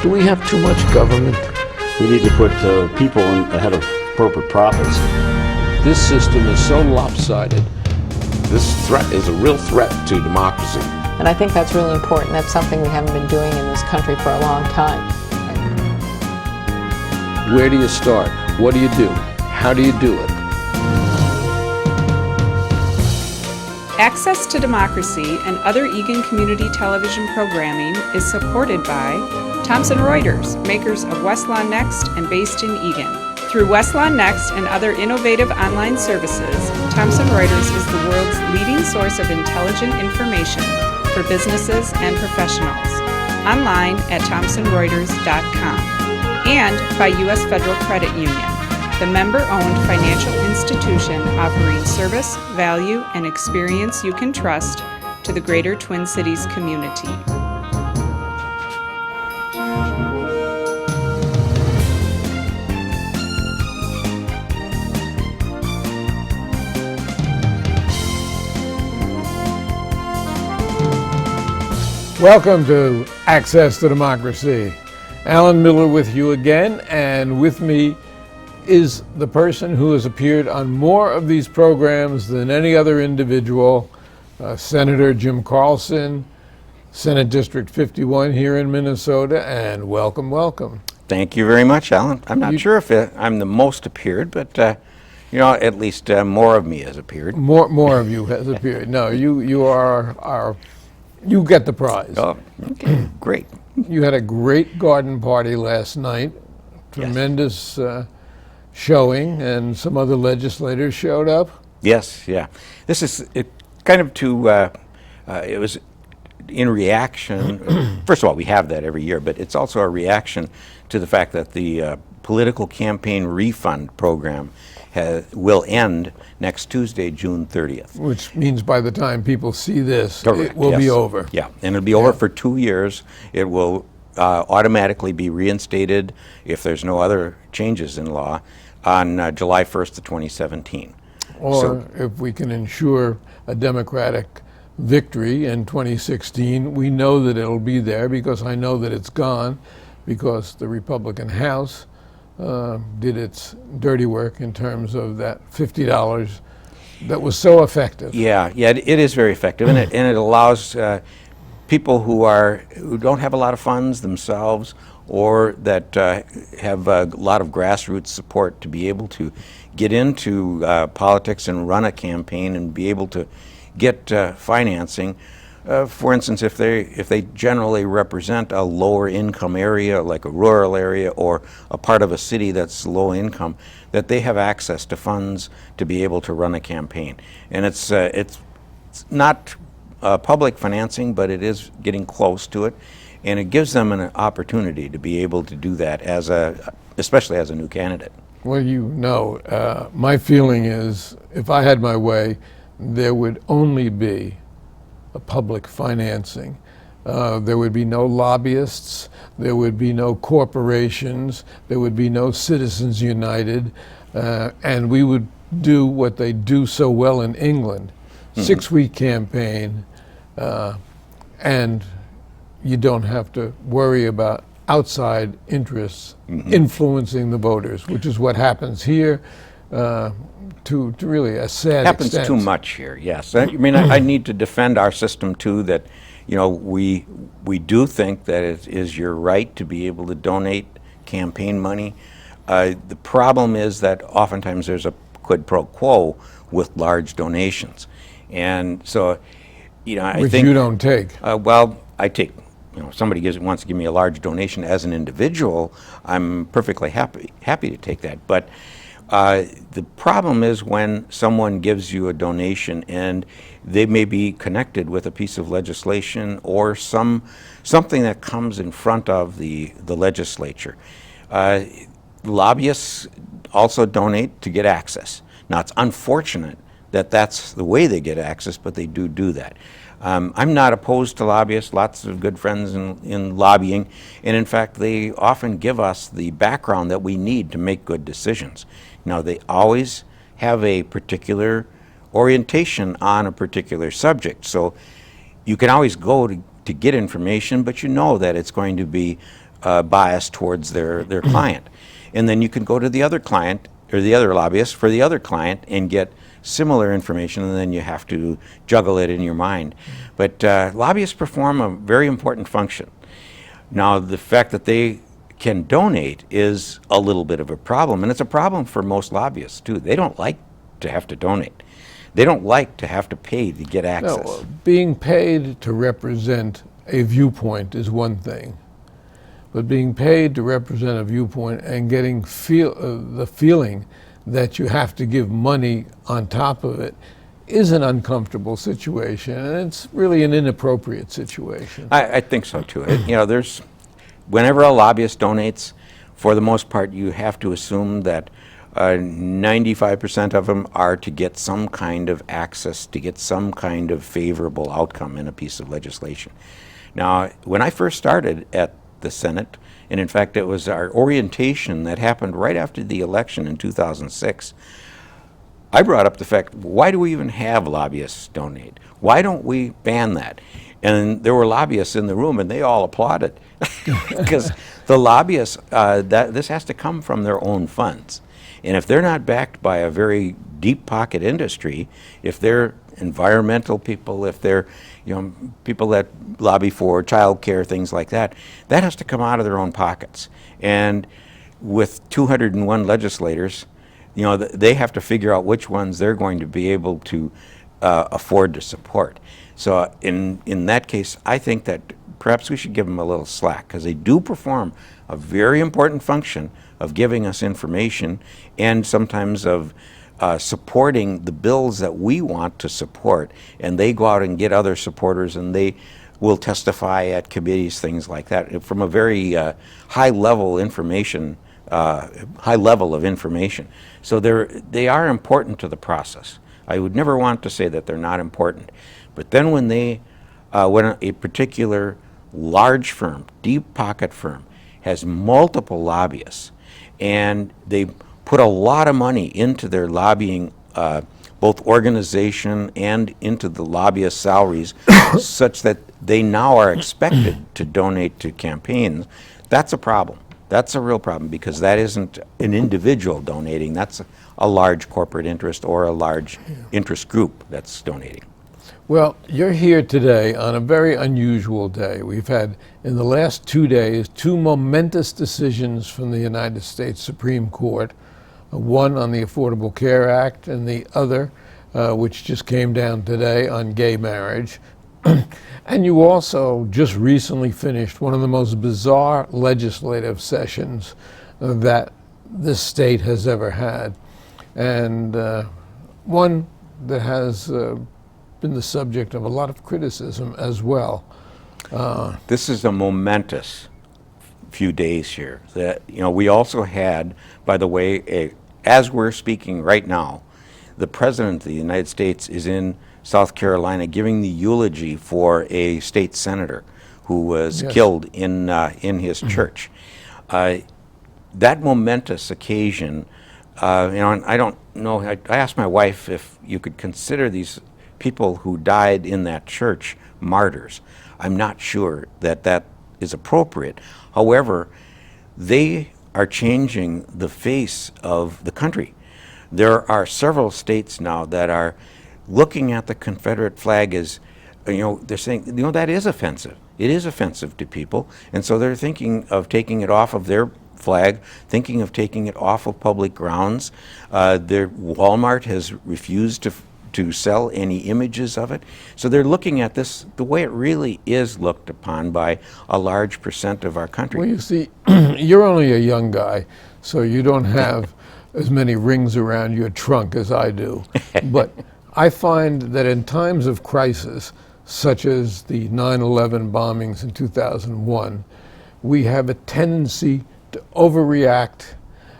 Do we have too much government? We need to put people ahead of corporate profits. This system is so lopsided. This threat is a real threat to democracy. And I think that's really important. That's something we haven't been doing in this country for a long time. Where do you start? What do you do? How do you do it? Access to Democracy and other Eagan community television programming is supported by Thomson Reuters, makers of Westlaw Next and based in Eagan. Through Westlaw Next and other innovative online services, Thomson Reuters is the world's leading source of intelligent information for businesses and professionals. Online at thomsonreuters.com. And by U.S. Federal Credit Union, the member-owned financial institution offering service, value, and experience you can trust to the greater Twin Cities community. Welcome to Access to Democracy. Alan Miller with you again, and with me is the person who has appeared on more of these programs than any other individual, Senator Jim Carlson, Senate District 51 here in Minnesota, and welcome, welcome. Thank you very much, Alan. I'm not sure if I'm the most appeared, but at least more of me has appeared. More of you has appeared. No, you are you get the prize. Oh, okay, great. You had a great garden party last night. Tremendous showing, and some other legislators showed up. Yes, yeah. This is kind of it was in reaction. First of all, we have that every year, but it's also a reaction to the fact that the political campaign refund program will end next Tuesday, June 30th. Which means by the time people see this, Correct, it will be over. Yeah, and it'll be over for 2 years. It will automatically be reinstated if there's no other changes in law on July 1st of 2017. Or if we can ensure a Democratic victory in 2016, we know that it'll be there, because I know that it's gone, because the Republican House did its dirty work in terms of that $50 that was so effective. Yeah, it is very effective, and it allows people who don't have a lot of funds themselves, or that have a lot of grassroots support, to be able to get into politics and run a campaign and be able to get financing. For instance, if they generally represent a lower income area, like a rural area or a part of a city that's low income, that they have access to funds to be able to run a campaign. And it's not public financing, but it is getting close to it, and it gives them an opportunity to be able to do that especially as a new candidate. Well, my feeling is, if I had my way, there would only be a public financing. There would be no lobbyists, there would be no corporations, there would be no Citizens United, and we would do what they do so well in England, 6-week campaign, and you don't have to worry about outside interests influencing the voters, which is what happens here to really a sad happens extent. Too much here, yes. I mean, I need to defend our system too, that we do think that it is your right to be able to donate campaign money. The problem is that oftentimes there's a quid pro quo with large donations. And so, I think— you don't take. Well, I take. Somebody wants to give me a large donation as an individual, I'm perfectly happy to take that. But the problem is when someone gives you a donation and they may be connected with a piece of legislation or something that comes in front of the legislature. Lobbyists also donate to get access. Now, it's unfortunate that that's the way they get access, but they do that. I'm not opposed to lobbyists, lots of good friends in lobbying, and in fact they often give us the background that we need to make good decisions. Now, they always have a particular orientation on a particular subject, so you can always go to get information, but you know that it's going to be bias towards their client. And then you can go to the other client or the other lobbyist for the other client and get similar information, and then you have to juggle it in your mind. But lobbyists perform a very important function. Now, the fact that they can donate is a little bit of a problem, and it's a problem for most lobbyists too. They don't like to have to donate. They don't like to have to pay to get access. No, being paid to represent a viewpoint is one thing, but being paid to represent a viewpoint and getting the feeling that you have to give money on top of it is an uncomfortable situation, and it's really an inappropriate situation. I think so too. Whenever a lobbyist donates, for the most part, you have to assume that 95% of them are to get some kind of access, to get some kind of favorable outcome in a piece of legislation. Now, when I first started at the Senate, and in fact it was our orientation that happened right after the election in 2006, I brought up the fact, why do we even have lobbyists donate? Why don't we ban that? And there were lobbyists in the room, and they all applauded because the lobbyists, this has to come from their own funds. And if they're not backed by a very deep pocket industry, if they're environmental people, if they're people that lobby for child care, things like that, that has to come out of their own pockets. And with 201 legislators, they have to figure out which ones they're going to be able to afford to support. So in that case, I think that perhaps we should give them a little slack, because they do perform a very important function of giving us information and sometimes of supporting the bills that we want to support. And they go out and get other supporters, and they will testify at committees, things like that, from a very high level of information. So they are important to the process. I would never want to say that they're not important. But then when a particular large firm, deep pocket firm, has multiple lobbyists, and they put a lot of money into their lobbying, both organization and into the lobbyist salaries, such that they now are expected to donate to campaigns, that's a problem. That's a real problem, because that isn't an individual donating. That's a large corporate interest or a large interest group that's donating. Well, you're here today on a very unusual day. We've had, in the last 2 days, two momentous decisions from the United States Supreme Court, one on the Affordable Care Act and the other, which just came down today, on gay marriage. And you also just recently finished one of the most bizarre legislative sessions that this state has ever had, and one that has been the subject of a lot of criticism as well. This is a momentous few days here. That we also had, by the way, as we're speaking right now, the President of the United States is in South Carolina giving the eulogy for a state senator who was killed in his church. That momentous occasion, and I don't know, I asked my wife if you could consider these people who died in that church martyrs. I'm not sure that that is appropriate. However, they are changing the face of the country. There are several states now that are looking at the Confederate flag as, they're saying, that is offensive. It is offensive to people. And so they're thinking of taking it off of their flag, thinking of taking it off of public grounds. Walmart has refused to sell any images of it. So they're looking at this the way it really is looked upon by a large percent of our country. Well, you see, you're only a young guy, so you don't have as many rings around your trunk as I do. But I find that in times of crisis, such as the 9/11 bombings in 2001, we have a tendency to overreact.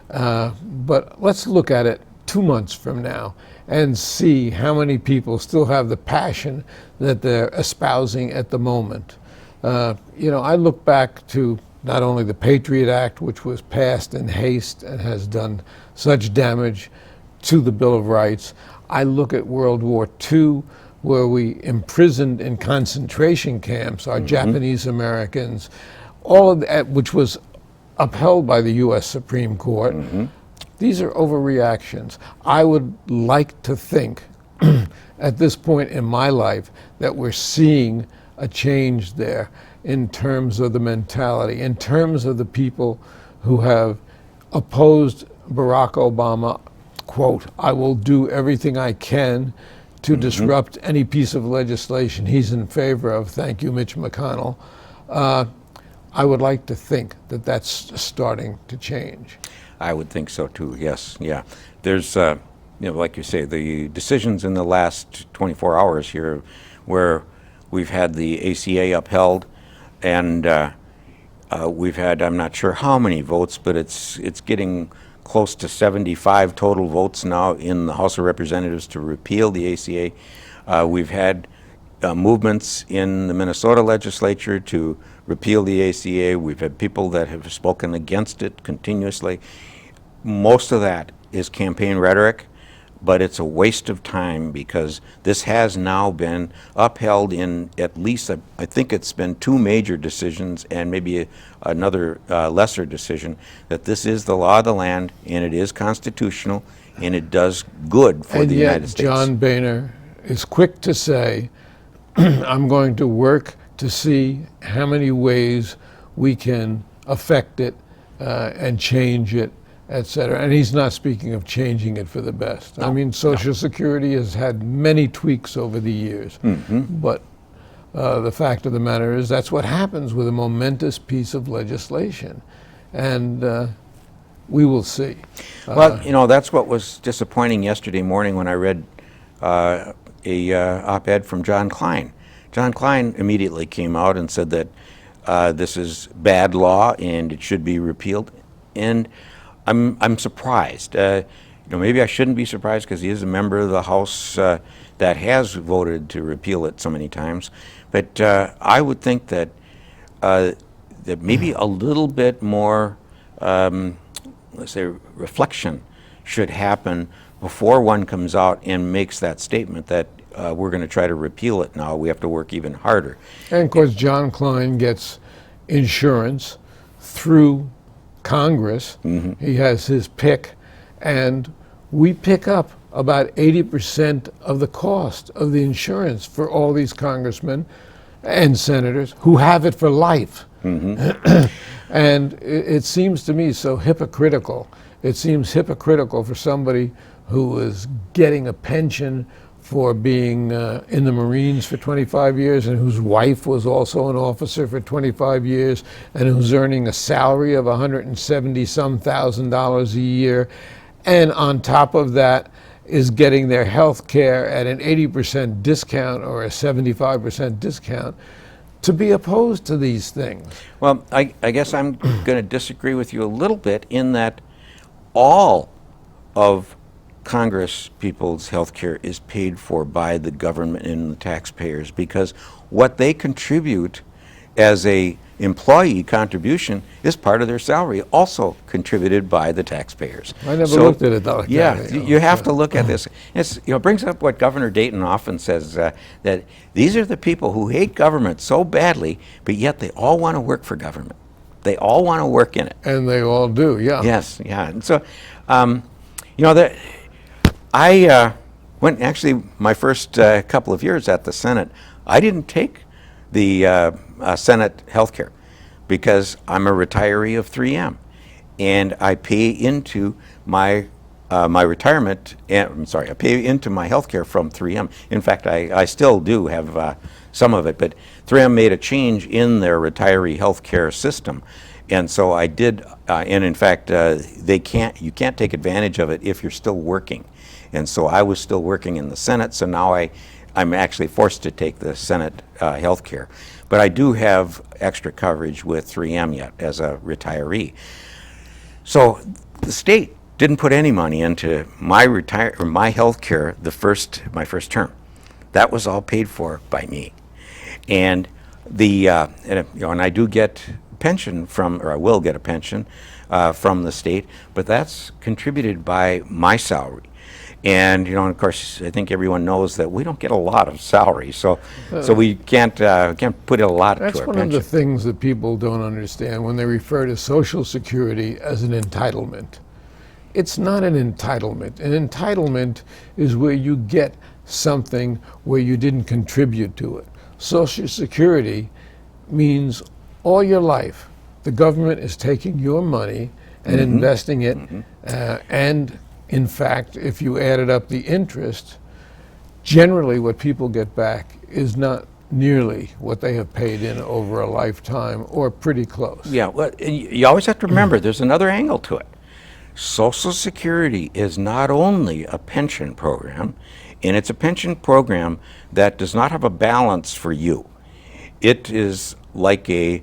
But let's look at it 2 months from now and see how many people still have the passion that they're espousing at the moment. I look back to not only the Patriot Act, which was passed in haste and has done such damage to the Bill of Rights. I look at World War II, where we imprisoned in concentration camps our Japanese Americans. all of that, which was upheld by the U.S. Supreme Court, these are overreactions. I would like to think at this point in my life that we're seeing a change there in terms of the mentality, in terms of the people who have opposed Barack Obama, quote, I will do everything I can to disrupt any piece of legislation he's in favor of. Thank you, Mitch McConnell. I would like to think that that's starting to change. I would think so too, yes, yeah. There's, like you say, the decisions in the last 24 hours here where we've had the ACA upheld and we've had, I'm not sure how many votes, but it's getting close to 75 total votes now in the House of Representatives to repeal the ACA. We've had movements in the Minnesota legislature to repeal the ACA. We've had people that have spoken against it continuously. Most of that is campaign rhetoric, but it's a waste of time because this has now been upheld in at least, I think it's been 2 major decisions and maybe another lesser decision, that this is the law of the land and it is constitutional and it does good for the United States. John Boehner is quick to say, I'm going to work to see how many ways we can affect it and change it, et cetera. And he's not speaking of changing it for the best. I mean, Social Security has had many tweaks over the years, but the fact of the matter is that's what happens with a momentous piece of legislation. And we will see. Well, that's what was disappointing yesterday morning when I read a op-ed from John Klein. John Klein immediately came out and said that this is bad law and it should be repealed. And I'm surprised. Maybe I shouldn't be surprised because he is a member of the House that has voted to repeal it so many times. But I would think that that maybe a little bit more, let's say, reflection should happen before one comes out and makes that statement that we're going to try to repeal it now. We have to work even harder. And of course, John Klein gets insurance through Congress. He has his pick, and we pick up about 80% of the cost of the insurance for all these congressmen and senators who have it for life. And it seems to me so hypocritical. It seems hypocritical for somebody who is getting a pension for being in the Marines for 25 years and whose wife was also an officer for 25 years and who's earning a salary of $170-some thousand a year, and on top of that is getting their health care at an 80% discount or a 75% discount, to be opposed to these things. Well, I guess I'm going to disagree with you a little bit in that all of Congress people's health care is paid for by the government and the taxpayers, because what they contribute as a employee contribution is part of their salary, also contributed by the taxpayers. I never looked at it like that. You have to look at this. It brings up what Governor Dayton often says, that these are the people who hate government so badly, but yet they all want to work for government. They all want to work in it. And they all do, yeah. Yes, yeah. And so, I went, actually, my first couple of years at the Senate, I didn't take the Senate health care because I'm a retiree of 3M, and I pay into my retirement. I pay into my health care from 3M. In fact, I still do have some of it, but 3M made a change in their retiree health care system, and so I did. And in fact, you can't take advantage of it if you're still working. And so I was still working in the Senate, so now I'm actually forced to take the Senate health care. But I do have extra coverage with 3M yet as a retiree. So the state didn't put any money into my health care my first term. That was all paid for by me. And and I do get pension I will get a pension from the state, but that's contributed by my salary. And of course, I think everyone knows that we don't get a lot of salary, so we can't put a lot to our That's one pension. of the things that people don't understand when they refer to Social Security as an entitlement. It's not an entitlement. An entitlement is where you get something where you didn't contribute to it. Social Security means all your life the government is taking your money and investing it, and in fact, if you added up the interest, generally what people get back is not nearly what they have paid in over a lifetime, or pretty close. Yeah, well, and you always have to remember there's another angle to it. Social Security is not only a pension program, and it's a pension program that does not have a balance for you. It is like a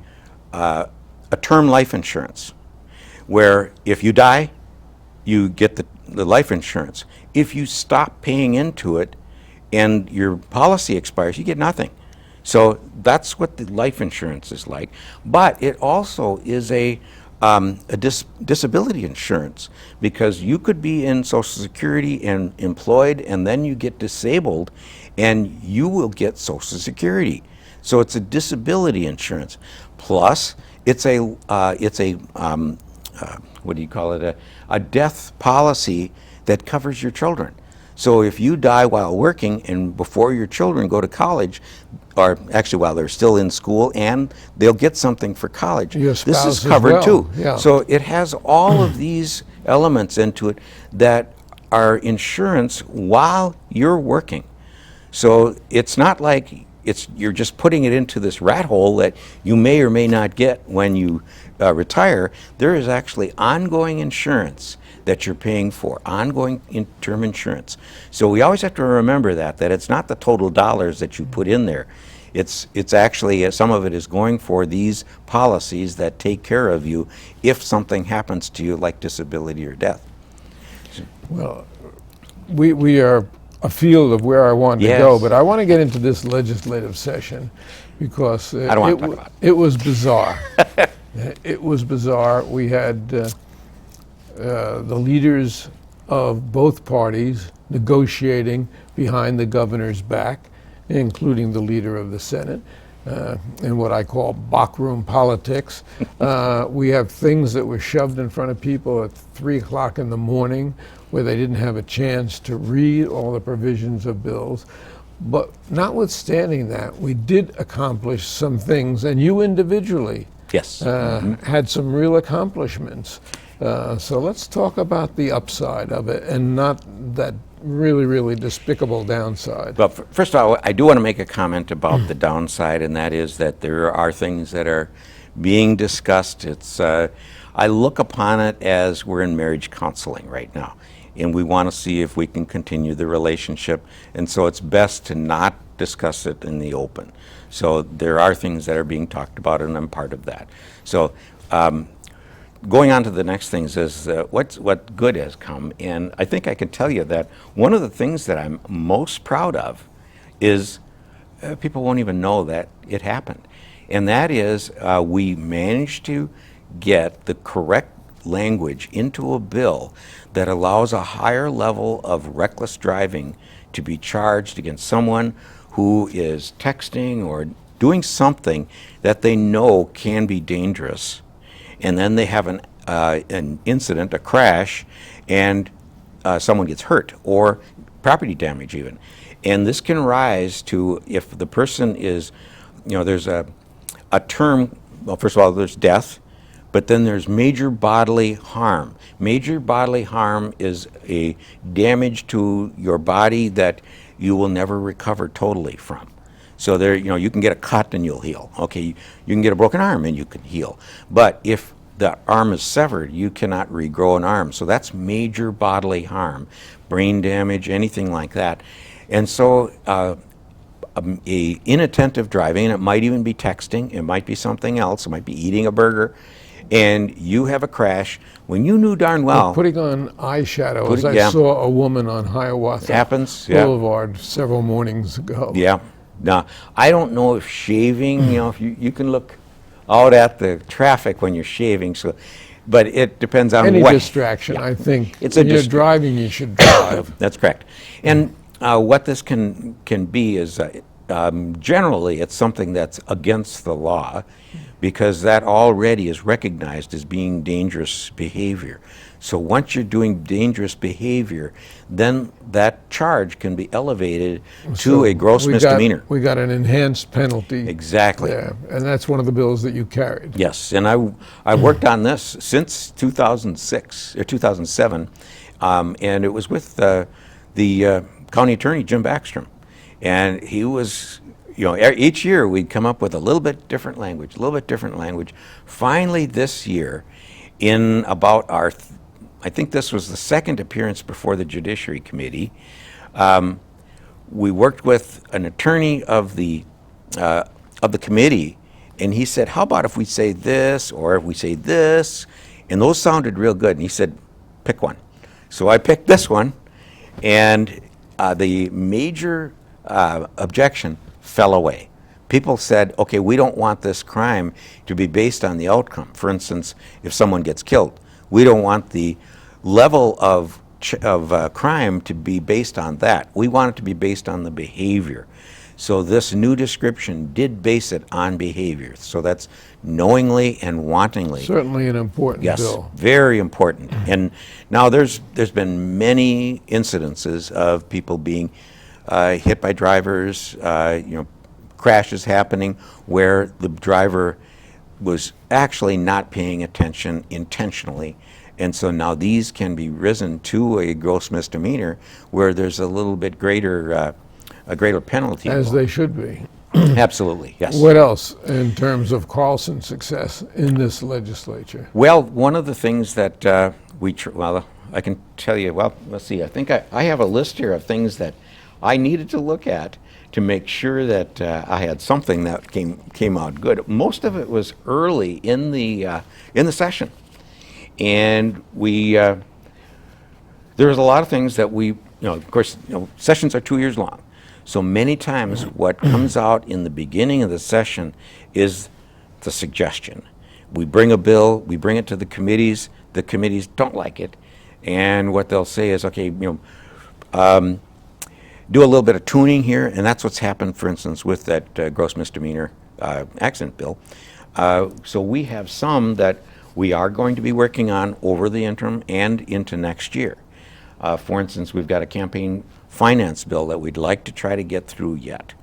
term life insurance, where if you die, you get the life insurance. If you stop paying into it and your policy expires, you get nothing. So that's what the life insurance is like. But it also is a disability insurance, because you could be in Social Security and employed, and then you get disabled, and you will get Social Security. So it's a disability insurance. Plus, it's a what do you call it? A death policy that covers your children. So if you die while working and before your children go to college, or actually while they're still in school, and they'll get something for college, Your this spouse is as covered well, too. yeah. So it has all of these elements into it that are insurance while you're working. So it's not like you're just putting it into this rat hole that you may or may not get when you retire. There is actually ongoing insurance that you're paying for, ongoing term insurance. So we always have to remember that it's not the total dollars that you put in there. It's actually, some of it is going for these policies that take care of you if something happens to you, like disability or death. Well, we are a field of where I want to go, but I want to get into this legislative session because I don't want to talk about it. It was bizarre. It was bizarre. We had the leaders of both parties negotiating behind the governor's back, including the leader of the Senate, in what I call backroom politics. We have things that were shoved in front of people at 3 o'clock in the morning where they didn't have a chance to read all the provisions of bills. But notwithstanding that, we did accomplish some things, and you individually had some real accomplishments. So let's talk about the upside of it and not that really, really despicable downside. Well, first of all, I do want to make a comment about the downside, and that is that there are things that are being discussed. I look upon it as we're in marriage counseling right now, and we want to see if we can continue the relationship, and so it's best to not discuss it in the open. So there are things that are being talked about, and I'm part of that. So going on to the next things is what good has come, and I think I can tell you that one of the things that I'm most proud of is people won't even know that it happened, and that is we managed to get the correct language into a bill that allows a higher level of reckless driving to be charged against someone who is texting or doing something that they know can be dangerous, and then they have an incident, a crash, and someone gets hurt or property damage even. And this can rise to, if the person is, there's a term, well, first of all, there's death, but then there's major bodily harm. Major bodily harm is a damage to your body that you will never recover totally from. So there, you can get a cut and you'll heal. Okay, you can get a broken arm and you can heal. But if the arm is severed, you cannot regrow an arm. So that's major bodily harm, brain damage, anything like that. And so inattentive driving, and it might even be texting, it might be something else, it might be eating a burger, and you have a crash when you knew darn well. Putting on eyeshadow, as I saw a woman on Hiawatha Boulevard several mornings ago. Yeah. Now, I don't know if shaving, if you can look out at the traffic when you're shaving, so but it depends on Any what. distraction, Yeah. I think. It's a when you're dist- driving, you should drive. That's correct. And what this can be is generally it's something that's against the law, because that already is recognized as being dangerous behavior. So once you're doing dangerous behavior, then that charge can be elevated to a gross misdemeanor. We got an enhanced penalty. Exactly. Yeah, and that's one of the bills that you carried. Yes, and I worked on this since 2006 or 2007, and it was with the county attorney, Jim Backstrom, and he was, each year we'd come up with a little bit different language, Finally, this year, in about I think this was the second appearance before the Judiciary Committee, we worked with an attorney of the committee, and he said, how about if we say this, or if we say this? And those sounded real good, and he said, pick one. So I picked this one, and the major objection fell away. People said, okay, we don't want this crime to be based on the outcome. For instance, if someone gets killed, we don't want the level of crime to be based on that. We want it to be based on the behavior. So this new description did base it on behavior. So that's knowingly and wantingly. Certainly an important Yes, bill. very important. And now there's been many incidences of people being hit by drivers, crashes happening where the driver was actually not paying attention intentionally. And so now these can be risen to a gross misdemeanor where there's a little bit greater penalty. As they should be. Absolutely, yes. What else in terms of Carlson's success in this legislature? Well, one of the things that I can tell you, let's see, I think I have a list here of things that I needed to look at to make sure that I had something that came out good. Most of it was early in the session, and there was a lot of things that of course, sessions are 2 years long, so many times what comes out in the beginning of the session is the suggestion. We bring a bill, we bring it to the committees don't like it, and what they'll say is, okay, do a little bit of tuning here, and that's what's happened, for instance, with that gross misdemeanor accident bill. So we have some that we are going to be working on over the interim and into next year. For instance, we've got a campaign finance bill that we'd like to try to get through yet.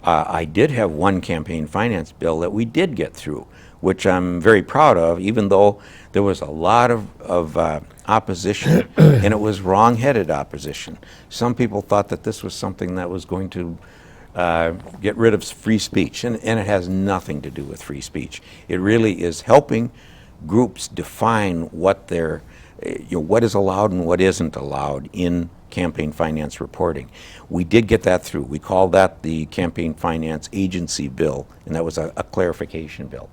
I did have one campaign finance bill that we did get through, which I'm very proud of, even though there was a lot of opposition, and it was wrong-headed opposition. Some people thought that this was something that was going to get rid of free speech, and it has nothing to do with free speech. It really is helping groups define what what is allowed and what isn't allowed in campaign finance reporting. We did get that through. We called that the Campaign Finance Agency Bill, and that was a clarification bill.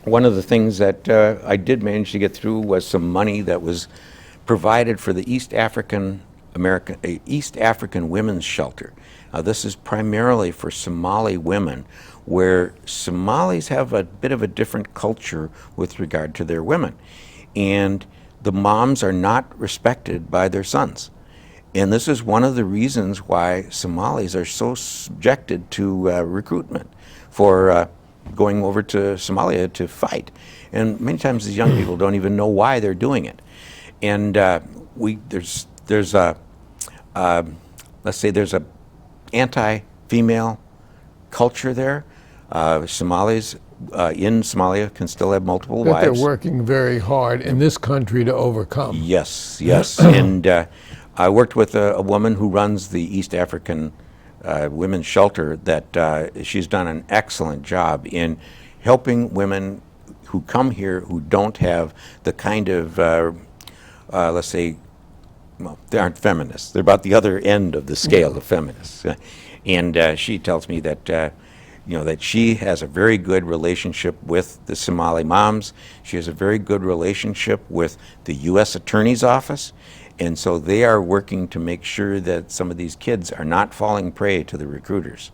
One of the things that I did manage to get through was some money that was provided for the East African Women's Shelter. This is primarily for Somali women, where Somalis have a bit of a different culture with regard to their women, and the moms are not respected by their sons. And this is one of the reasons why Somalis are so subjected to recruitment for going over to Somalia to fight. And many times these young people don't even know why they're doing it. And there's a anti-female culture there. Somalis in Somalia can still have multiple That wives. they're working very hard in this country to overcome. Yes. And I worked with a woman who runs the East African Women's Shelter that she's done an excellent job in helping women who come here who don't have the kind of, let's say, well, they aren't feminists. They're about the other end of the scale of feminists. And she tells me that that she has a very good relationship with the Somali moms. She has a very good relationship with the U.S. Attorney's Office. And so they are working to make sure that some of these kids are not falling prey to the recruiters.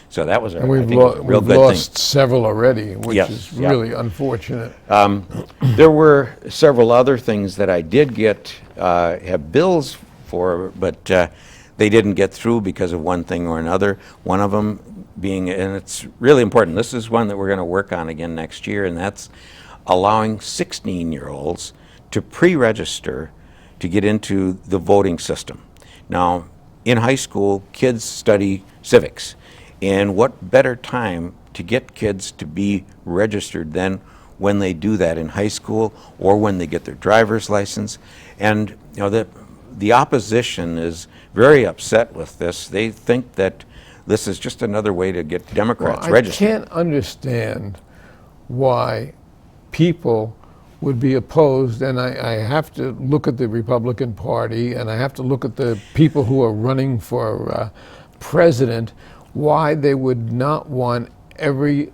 So that was, And I we've, think, a real we've good lost thing. several already, which Yes, is yeah. really unfortunate. There were several other things that I did get, have bills for, but they didn't get through because of one thing or another. One of them being, and it's really important, this is one that we're going to work on again next year, and that's allowing 16-year-olds to pre-register to get into the voting system. Now, in high school, kids study civics, and what better time to get kids to be registered than when they do that in high school or when they get their driver's license. And you know, the opposition is very upset with this. They think that this is just another way to get Democrats registered. I can't understand why people would be opposed, and I have to look at the Republican Party, and I have to look at the people who are running for president, why they would not want every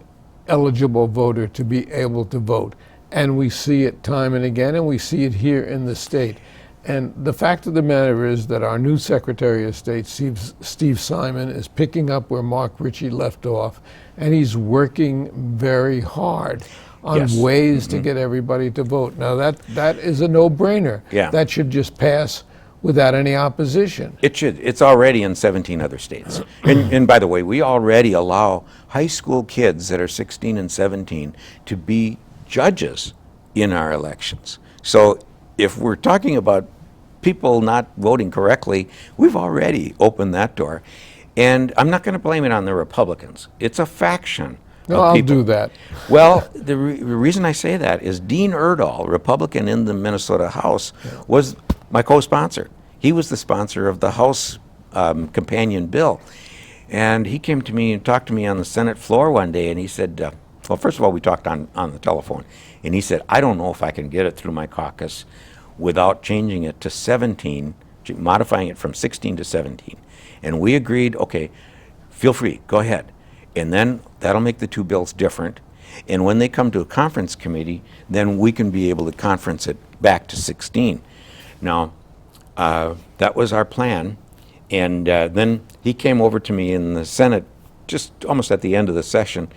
eligible voter to be able to vote. And we see it time and again, and we see it here in the state. And the fact of the matter is that our new Secretary of State, Steve Simon, is picking up where Mark Ritchie left off, and he's working very hard on Yes. ways to get everybody to vote. Now that is a no-brainer. Yeah. That should just pass without any opposition. It should. It's already in 17 other states. And by the way, we already allow high school kids that are 16 and 17 to be judges in our elections. So if we're talking about people not voting correctly, we've already opened that door. And I'm not going to blame it on the Republicans. It's a faction. No, of I'll people. do that. Well, the reason I say that is Dean Erdahl, Republican in the Minnesota House, was my co-sponsor. He was the sponsor of the House companion bill. And he came to me and talked to me on the Senate floor one day, and he said, well, first of all, we talked on the telephone, and he said, I don't know if I can get it through my caucus without changing it to 17, modifying it from 16 to 17. And we agreed, okay, feel free, go ahead. And then that'll make the two bills different. And when they come to a conference committee, then we can be able to conference it back to 16. Now, that was our plan. And then he came over to me in the Senate just almost at the end of the session,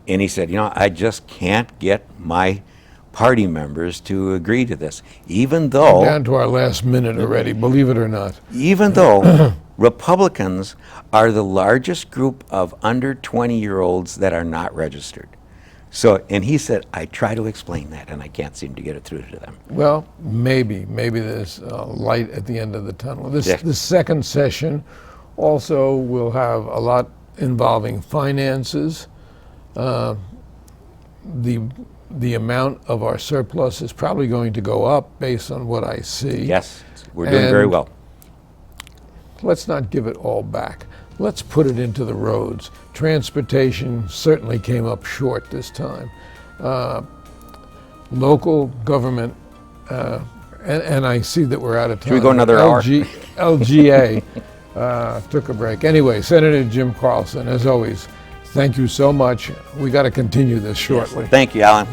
and he said, you know, I just can't get my party members to agree to this, even though... Down to our last minute already, believe it or not. Even though Republicans are the largest group of under 20-year-olds that are not registered. So, and he said, I try to explain that, and I can't seem to get it through to them. Well, maybe there's light at the end of the tunnel. Yeah. The second session also will have a lot involving finances. The amount of our surplus is probably going to go up based on what I see. Yes, we're doing very well. Let's not give it all back. Let's put it into the roads. Transportation certainly came up short this time. Local government, and I see that we're out of time. Should we go another hour? LGA took a break. Anyway, Senator Jim Carlson, as always, thank you so much. We got to continue this shortly. Thank you, Alan.